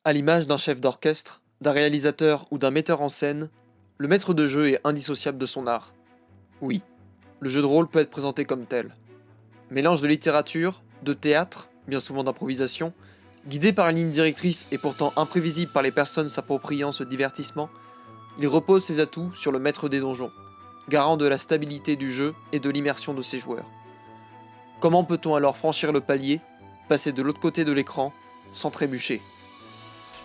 À l'image d'un chef d'orchestre, d'un réalisateur ou d'un metteur en scène, le maître de jeu est indissociable de son art. Oui, le jeu de rôle peut être présenté comme tel. Mélange de littérature, de théâtre, bien souvent d'improvisation, guidé par une ligne directrice et pourtant imprévisible par les personnes s'appropriant ce divertissement, il repose ses atouts sur le maître des donjons, garant de la stabilité du jeu et de l'immersion de ses joueurs. Comment peut-on alors franchir le palier, passer de l'autre côté de l'écran, sans trébucher ?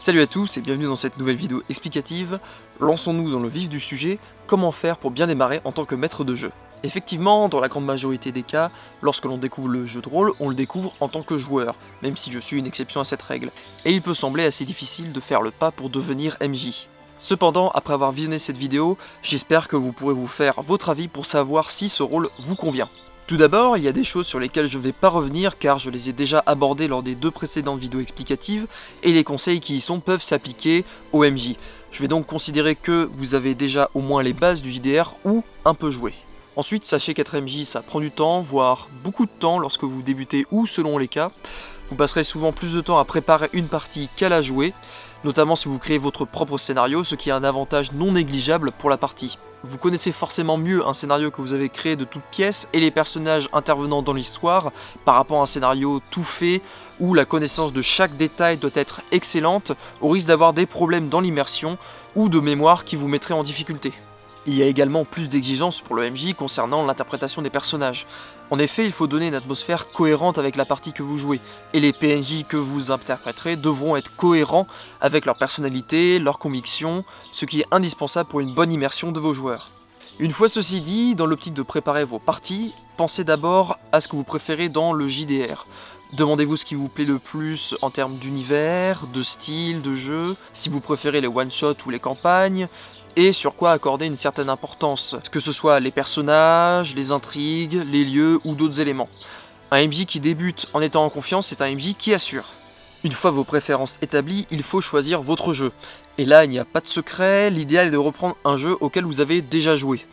Salut à tous et bienvenue dans cette nouvelle vidéo explicative. Lançons-nous dans le vif du sujet, comment faire pour bien démarrer en tant que maître de jeu. Effectivement, dans la grande majorité des cas, lorsque l'on découvre le jeu de rôle, on le découvre en tant que joueur, même si je suis une exception à cette règle, et il peut sembler assez difficile de faire le pas pour devenir MJ. Cependant, après avoir visionné cette vidéo, j'espère que vous pourrez vous faire votre avis pour savoir si ce rôle vous convient. Tout d'abord, il y a des choses sur lesquelles je ne vais pas revenir car je les ai déjà abordées lors des deux précédentes vidéos explicatives et les conseils qui y sont peuvent s'appliquer au MJ. Je vais donc considérer que vous avez déjà au moins les bases du JDR ou un peu joué. Ensuite, sachez qu'être MJ ça prend du temps, voire beaucoup de temps lorsque vous débutez ou selon les cas. Vous passerez souvent plus de temps à préparer une partie qu'à la jouer, notamment si vous créez votre propre scénario, ce qui est un avantage non négligeable pour la partie. Vous connaissez forcément mieux un scénario que vous avez créé de toutes pièces et les personnages intervenant dans l'histoire par rapport à un scénario tout fait où la connaissance de chaque détail doit être excellente au risque d'avoir des problèmes dans l'immersion ou de mémoire qui vous mettraient en difficulté. Il y a également plus d'exigences pour le MJ concernant l'interprétation des personnages. En effet, il faut donner une atmosphère cohérente avec la partie que vous jouez, et les PNJ que vous interpréterez devront être cohérents avec leur personnalité, leurs convictions, ce qui est indispensable pour une bonne immersion de vos joueurs. Une fois ceci dit, dans l'optique de préparer vos parties, pensez d'abord à ce que vous préférez dans le JDR. Demandez-vous ce qui vous plaît le plus en termes d'univers, de style, de jeu, si vous préférez les one-shots ou les campagnes, et sur quoi accorder une certaine importance, que ce soit les personnages, les intrigues, les lieux ou d'autres éléments. Un MJ qui débute en étant en confiance, c'est un MJ qui assure. Une fois vos préférences établies, il faut choisir votre jeu. Et là, il n'y a pas de secret, l'idéal est de reprendre un jeu auquel vous avez déjà joué.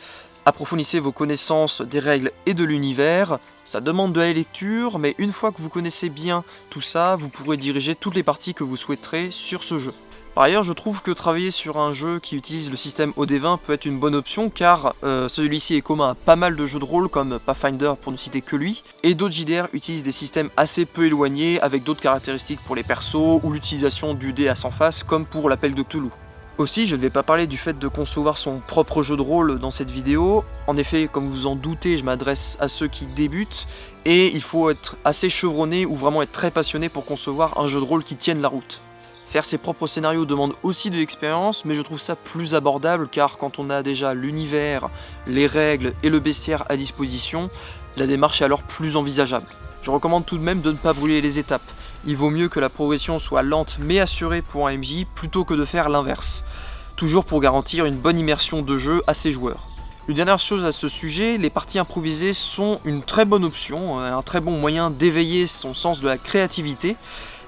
Approfondissez vos connaissances des règles et de l'univers, ça demande de la lecture, mais une fois que vous connaissez bien tout ça, vous pourrez diriger toutes les parties que vous souhaiterez sur ce jeu. Par ailleurs, je trouve que travailler sur un jeu qui utilise le système OD20 peut être une bonne option car celui-ci est commun à pas mal de jeux de rôle comme Pathfinder pour ne citer que lui, et d'autres JDR utilisent des systèmes assez peu éloignés avec d'autres caractéristiques pour les persos ou l'utilisation du dé à 100 faces comme pour l'appel de Cthulhu. Aussi, je ne vais pas parler du fait de concevoir son propre jeu de rôle dans cette vidéo. En effet, comme vous en doutez, je m'adresse à ceux qui débutent et il faut être assez chevronné ou vraiment être très passionné pour concevoir un jeu de rôle qui tienne la route. Faire ses propres scénarios demande aussi de l'expérience, mais je trouve ça plus abordable car quand on a déjà l'univers, les règles et le bestiaire à disposition, la démarche est alors plus envisageable. Je recommande tout de même de ne pas brûler les étapes. Il vaut mieux que la progression soit lente mais assurée pour un MJ plutôt que de faire l'inverse. Toujours pour garantir une bonne immersion de jeu à ses joueurs. Une dernière chose à ce sujet, les parties improvisées sont une très bonne option, un très bon moyen d'éveiller son sens de la créativité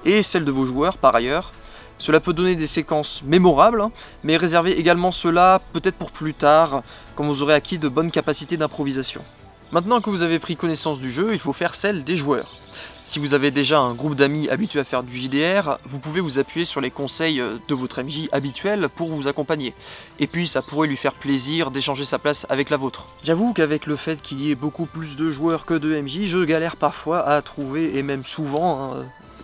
et celle de vos joueurs par ailleurs. Cela peut donner des séquences mémorables, mais réservez également cela peut-être pour plus tard, quand vous aurez acquis de bonnes capacités d'improvisation. Maintenant que vous avez pris connaissance du jeu, il faut faire celle des joueurs. Si vous avez déjà un groupe d'amis habitués à faire du JDR, vous pouvez vous appuyer sur les conseils de votre MJ habituel pour vous accompagner. Et puis ça pourrait lui faire plaisir d'échanger sa place avec la vôtre. J'avoue qu'avec le fait qu'il y ait beaucoup plus de joueurs que de MJ, je galère parfois à trouver, et même souvent,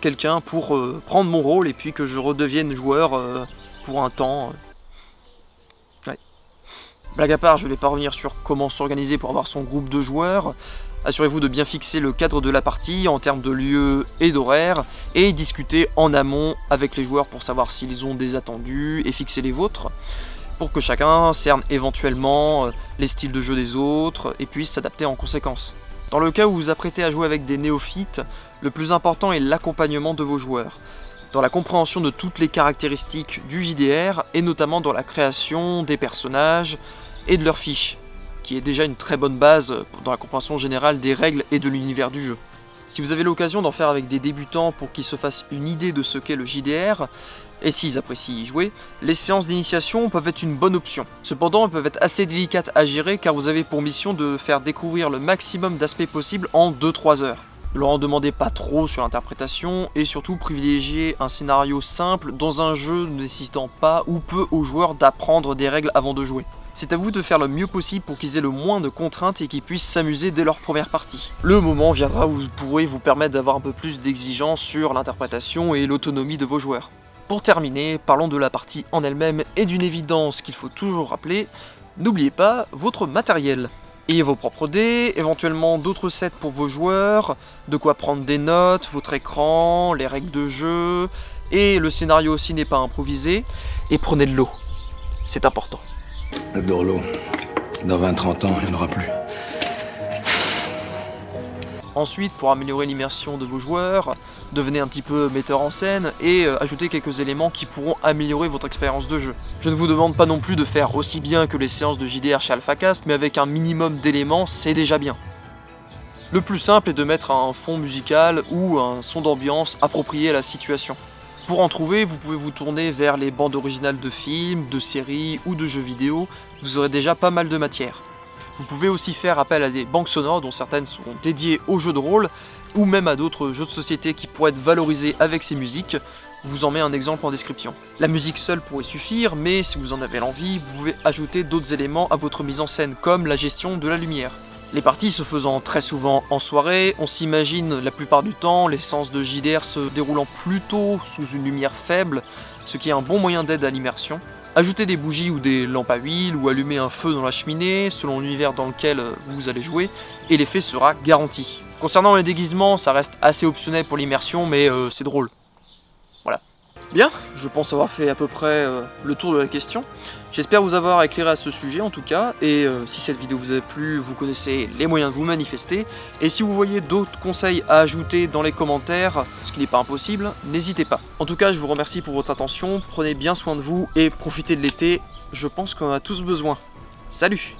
quelqu'un pour prendre mon rôle et puis que je redevienne joueur pour un temps. Ouais. Blague à part, je ne vais pas revenir sur comment s'organiser pour avoir son groupe de joueurs. Assurez-vous de bien fixer le cadre de la partie en termes de lieu et d'horaire et discuter en amont avec les joueurs pour savoir s'ils ont des attendus et fixer les vôtres pour que chacun cerne éventuellement les styles de jeu des autres et puisse s'adapter en conséquence. Dans le cas où vous vous apprêtez à jouer avec des néophytes, le plus important est l'accompagnement de vos joueurs, dans la compréhension de toutes les caractéristiques du JDR et notamment dans la création des personnages et de leurs fiches, qui est déjà une très bonne base dans la compréhension générale des règles et de l'univers du jeu. Si vous avez l'occasion d'en faire avec des débutants pour qu'ils se fassent une idée de ce qu'est le JDR, et s'ils apprécient y jouer, les séances d'initiation peuvent être une bonne option. Cependant, elles peuvent être assez délicates à gérer car vous avez pour mission de faire découvrir le maximum d'aspects possibles en 2-3 heures. Ne leur en demandez pas trop sur l'interprétation et surtout privilégiez un scénario simple dans un jeu ne nécessitant pas ou peu aux joueurs d'apprendre des règles avant de jouer. C'est à vous de faire le mieux possible pour qu'ils aient le moins de contraintes et qu'ils puissent s'amuser dès leur première partie. Le moment viendra où vous pourrez vous permettre d'avoir un peu plus d'exigence sur l'interprétation et l'autonomie de vos joueurs. Pour terminer, parlons de la partie en elle-même et d'une évidence qu'il faut toujours rappeler, n'oubliez pas votre matériel. Et vos propres dés, éventuellement d'autres sets pour vos joueurs, de quoi prendre des notes, votre écran, les règles de jeu, et le scénario aussi n'est pas improvisé, et prenez de l'eau, c'est important. Le Dorlo, dans 20-30 ans, il n'y en aura plus. Ensuite, pour améliorer l'immersion de vos joueurs, devenez un petit peu metteur en scène et ajoutez quelques éléments qui pourront améliorer votre expérience de jeu. Je ne vous demande pas non plus de faire aussi bien que les séances de JDR chez AlphaCast, mais avec un minimum d'éléments, c'est déjà bien. Le plus simple est de mettre un fond musical ou un son d'ambiance approprié à la situation. Pour en trouver, vous pouvez vous tourner vers les bandes originales de films, de séries ou de jeux vidéo, vous aurez déjà pas mal de matière. Vous pouvez aussi faire appel à des banques sonores dont certaines sont dédiées aux jeux de rôle ou même à d'autres jeux de société qui pourraient être valorisés avec ces musiques. Je vous en mets un exemple en description. La musique seule pourrait suffire, mais si vous en avez l'envie, vous pouvez ajouter d'autres éléments à votre mise en scène comme la gestion de la lumière. Les parties se faisant très souvent en soirée, on s'imagine la plupart du temps les séances de JDR se déroulant plutôt sous une lumière faible, ce qui est un bon moyen d'aide à l'immersion. Ajoutez des bougies ou des lampes à huile ou allumez un feu dans la cheminée selon l'univers dans lequel vous allez jouer et l'effet sera garanti. Concernant les déguisements, ça reste assez optionnel pour l'immersion mais c'est drôle. Voilà. Bien, je pense avoir fait à peu près le tour de la question. J'espère vous avoir éclairé à ce sujet en tout cas, et si cette vidéo vous a plu, vous connaissez les moyens de vous manifester, et si vous voyez d'autres conseils à ajouter dans les commentaires, ce qui n'est pas impossible, n'hésitez pas. En tout cas, je vous remercie pour votre attention, prenez bien soin de vous et profitez de l'été, je pense qu'on en a tous besoin. Salut!